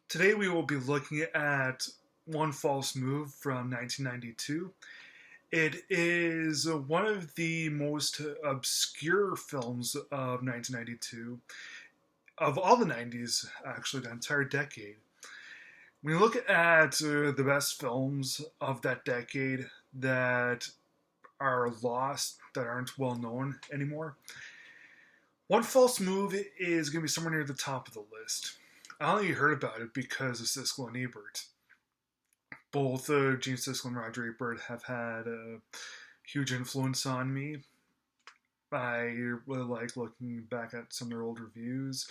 Today we will be looking at One False Move from 1992. It is one of the most obscure films of 1992, of all the 90s, actually, the entire decade. When you look at the best films of that decade that are lost, that aren't well known anymore, One False Move is going to be somewhere near the top of the list. I only heard about it because of Siskel and Ebert. Both Gene Siskel and Roger Ebert have had a huge influence on me. I really like looking back at some of their old reviews,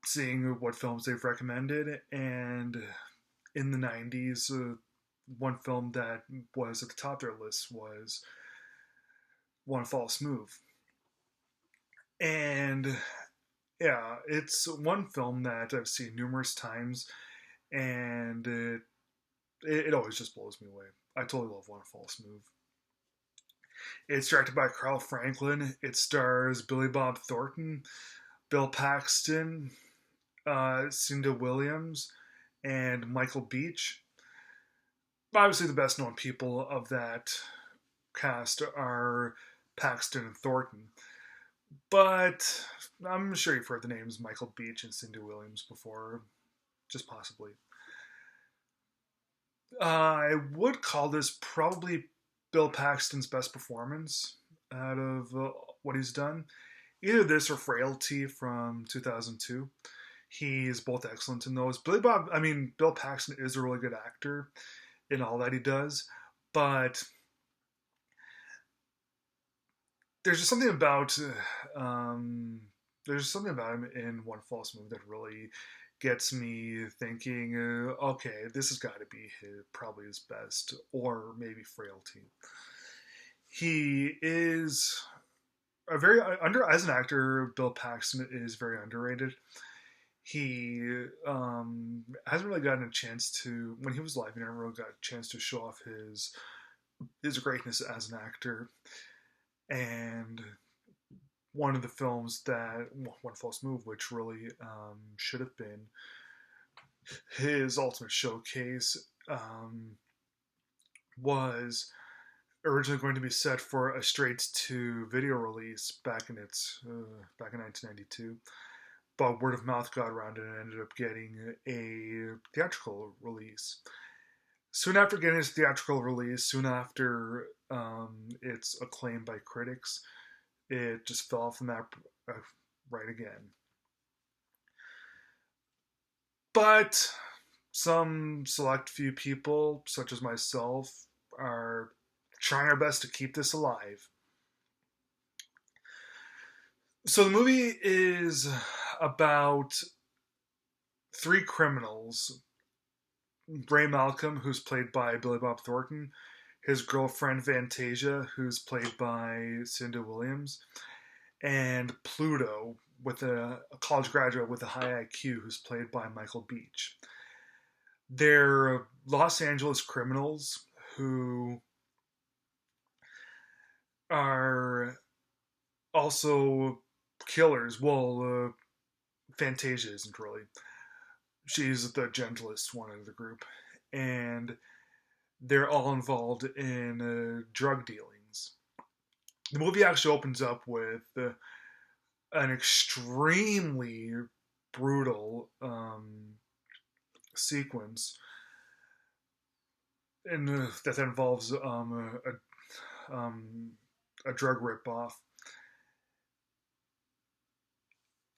seeing what films they've recommended, and in the 90s, one film that was at the top of their list was One False Move. And yeah, it's one film that I've seen numerous times, and it always just blows me away. I totally love One False Move. It's directed by Carl Franklin. It stars Billy Bob Thornton, Bill Paxton, Cinda Williams, and Michael Beach. Obviously, the best known people of that cast are Paxton and Thornton. But I'm sure you've heard the names Michael Beach and Cinda Williams before, just possibly. I would call this probably Bill Paxton's best performance out of what he's done. Either this or Frailty from 2002. He's both excellent in those. Bill Paxton is a really good actor in all that he does, but there's just something about him in One False Move that really gets me thinking. Okay, this has got to be probably his best, or maybe Frailty. He is a very under as an actor. Bill Paxton is very underrated. He hasn't really gotten a chance to when he was alive. He never really got a chance to show off his greatness as an actor. And one of the films that One False Move, which really should have been his ultimate showcase, was originally going to be set for a straight to video release back in 1992, but word of mouth got around and ended up getting a theatrical release. Soon after getting its theatrical release, soon after its acclaim by critics, it just fell off the map right again. But some select few people, such as myself, are trying our best to keep this alive. So the movie is about three criminals: Ray Malcolm, who's played by Billy Bob Thornton, his girlfriend Fantasia, who's played by Cinda Williams, and Pluto, with a college graduate with a high IQ, who's played by Michael Beach. They're Los Angeles criminals who are also killers. Well, Fantasia isn't really. She's the gentlest one of the group. And they're all involved in drug dealings. The movie actually opens up with an extremely brutal sequence and that involves a drug ripoff.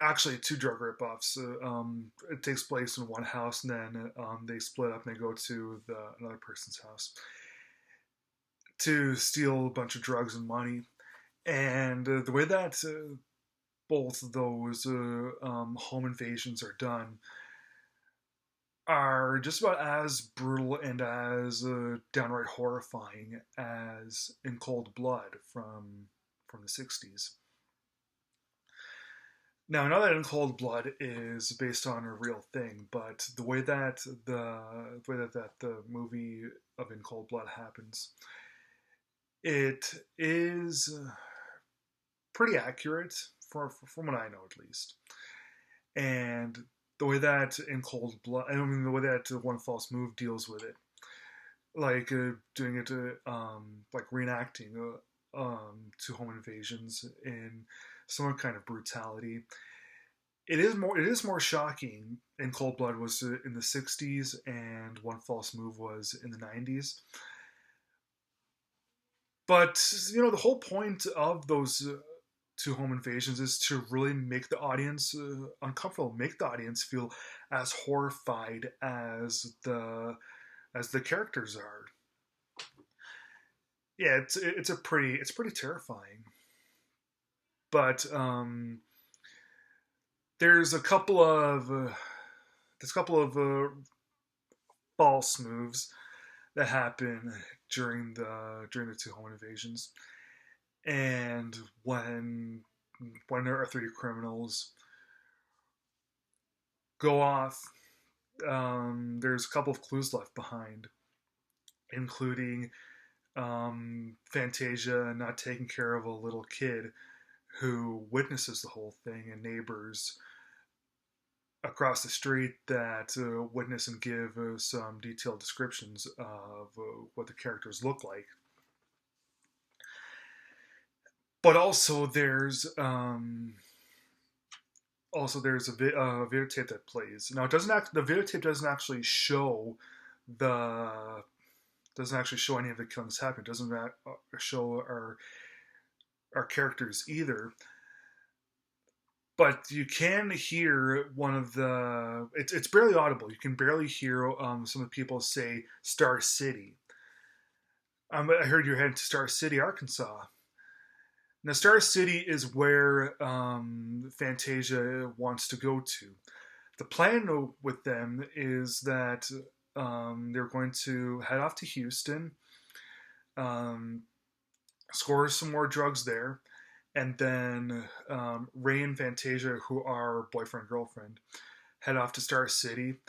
Actually, two drug ripoffs. It takes place in one house, and then they split up and they go to another person's house to steal a bunch of drugs and money. And the way that both of those home invasions are done are just about as brutal and as downright horrifying as In Cold Blood from the 60s. Now, I know that In Cold Blood is based on a real thing, but the movie of In Cold Blood happens, it is pretty accurate from what I know, at least. And the way that in Cold Blood, I mean the way that One False Move deals with it, like doing it like reenacting two home invasions in some kind of brutality. It is more shocking in Cold Blood was in the 60s and One False Move was in the 90s. But the whole point of those two home invasions is to really make the audience uncomfortable, make the audience feel as horrified as the characters are. Yeah, it's pretty terrifying. But there's a couple of false moves that happen during the two home invasions, and when there are three criminals go off, there's a couple of clues left behind, including Fantasia not taking care of a little kid who witnesses the whole thing, and neighbors across the street that witness and give some detailed descriptions of what the characters look like. But also there's a videotape that plays. Now it doesn't the videotape the doesn't actually show any of the killings happening. It doesn't show our characters either. But you can hear one of the. It's barely audible. You can barely hear some of the people say Star City. I heard you're heading to Star City, Arkansas. Now, Star City is where Fantasia wants to go to. The plan with them is that they're going to head off to Houston, um, score some more drugs there, and then Ray and Fantasia, who are boyfriend girlfriend, head off to Star City,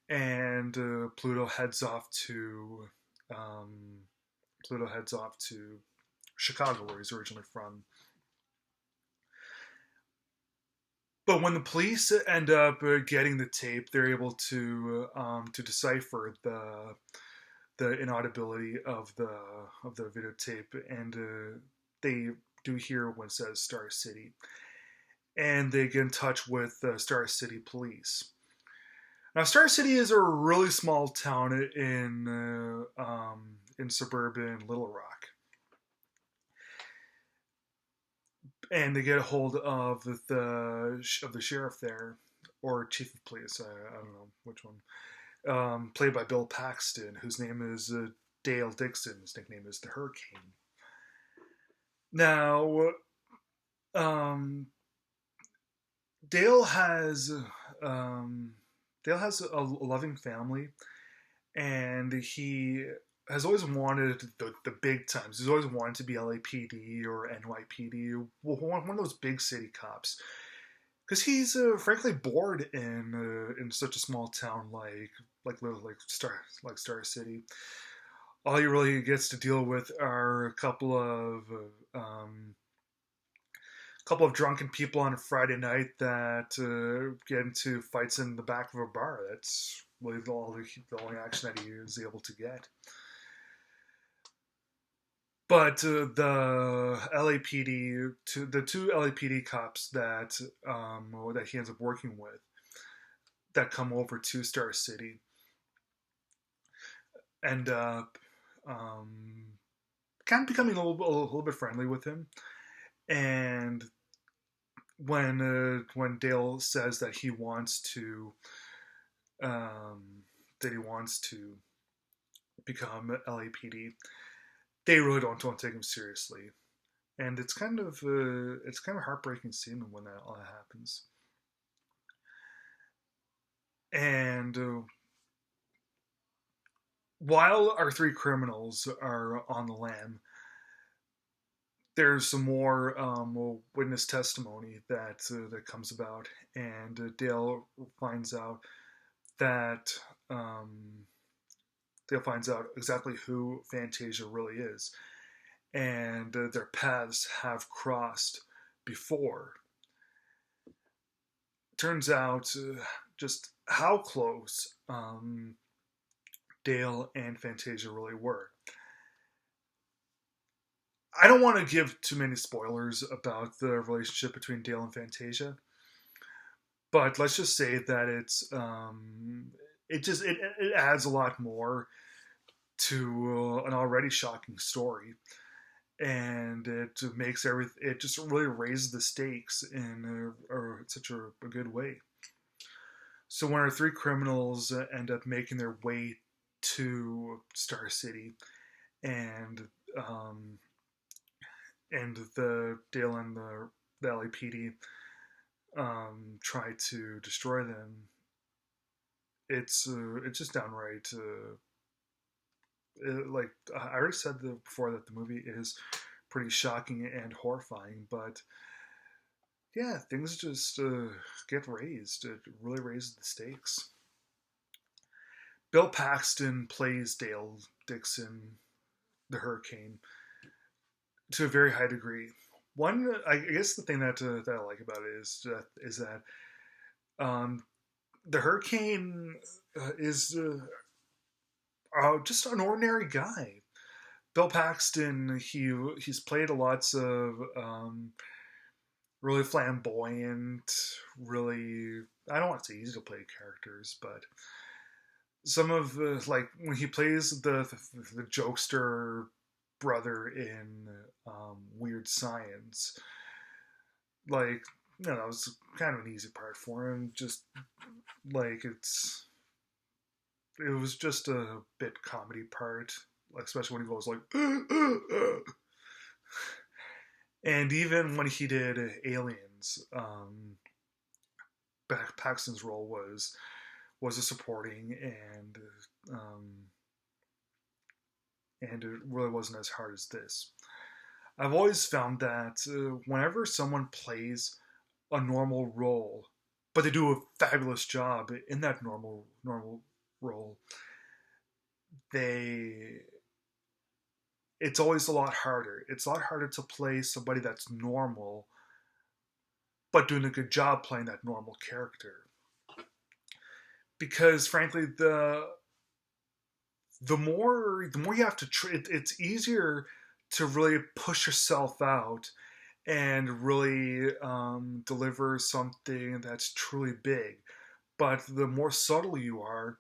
and um, Pluto heads off to Chicago, where he's originally from. But when the police end up getting the tape, they're able to decipher the inaudibility of the videotape, and they do hear when it says Star City, and they get in touch with Star City police. Now, Star City is a really small town in suburban Little Rock, and they get a hold of the sheriff there, or chief of police. I don't know which one. Played by Bill Paxton, whose name is Dale Dixon. His nickname is the Hurricane. Now, um, Dale has Dale has a loving family, and he has always wanted the big times. He's always wanted to be LAPD or NYPD, one of those big city cops, because he's frankly bored in such a small town like Star City. All he really gets to deal with are um, couple of drunken people on a Friday night that get into fights in the back of a bar. That's really the only action that he is able to get. But the two LAPD cops that he ends up working with, that come over to Star City, end up kind of becoming a little bit friendly with him. And when Dale says that he wants to become LAPD, they really don't take him seriously, and it's kind of a heartbreaking scene when that all happens. And while our three criminals are on the lam, there's some more witness testimony that comes about, and Dale finds out that um, exactly who Fantasia really is, and their paths have crossed before. Turns out, just how close Dale and Fantasia really were. I don't want to give too many spoilers about the relationship between Dale and Fantasia, but let's just say that it adds a lot more to an already shocking story, and it makes everything. It just really raises the stakes in such a good way. So when our three criminals end up making their way to Star City, and um, the Dale and the LAPD try to destroy them, it's just downright like I already said before that the movie is pretty shocking and horrifying, but yeah, things just get raised. It really raises the stakes. Bill Paxton plays Dale Dixon, the Hurricane, to a very high degree. One, I guess, the thing that I like about it is that um, the Hurricane is just an ordinary guy. Bill Paxton, he's played lots of really flamboyant, really, I don't want to say easy to play characters, but some of like when he plays the jokester brother in Weird Science, like that was kind of an easy part for him. Just like it was just a bit comedy part, like especially when he goes like, and even when he did Aliens, Paxton's role was a supporting, um, and it really wasn't as hard as this. I've always found that whenever someone plays a normal role, but they do a fabulous job in that normal role, they it's always a lot harder. It's a lot harder to play somebody that's normal, but doing a good job playing that normal character. Because frankly, the more you have to, it's easier to really push yourself out and really deliver something that's truly big. But the more subtle you are,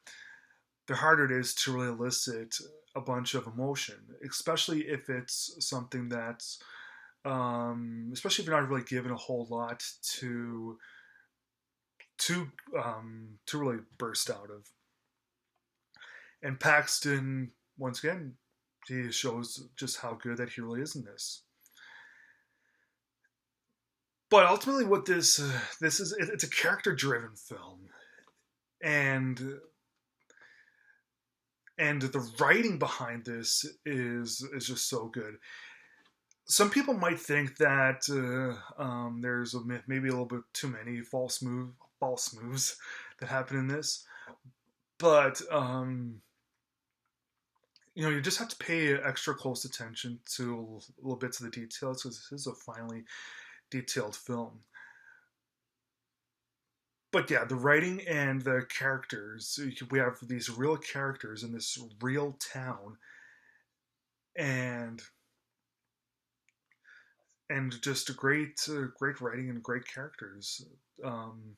the harder it is to really elicit a bunch of emotion, especially if it's something that's, especially if you're not really given a whole lot to to really burst out of. And Paxton, once again, he shows just how good that he really is in this. But ultimately, what this is, it's a character driven film, and the writing behind this is just so good. Some people might think that there's maybe a little bit too many false moves that happen in this, but you just have to pay extra close attention to little bits of the details because this is a finely detailed film. But yeah, the writing and the characters, we have these real characters in this real town, and just a great writing and great characters. Um,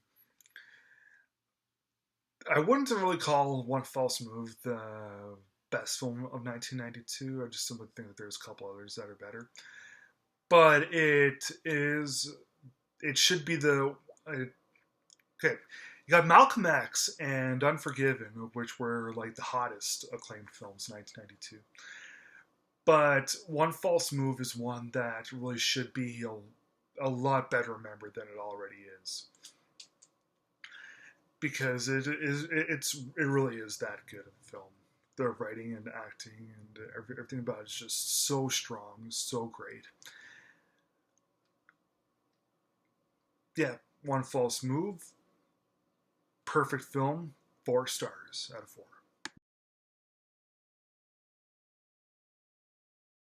I wouldn't really call One False Move the best film of 1992. I just simply think that there's a couple others that are better. But it should be okay. You got Malcolm X and Unforgiven, which were like the hottest acclaimed films in 1992. But One False Move is one that really should be a lot better remembered than it already is, because it really is that good of a film. The writing and acting and everything about it is just so strong, so great. Yeah, One False Move, perfect film, 4 stars out of 4.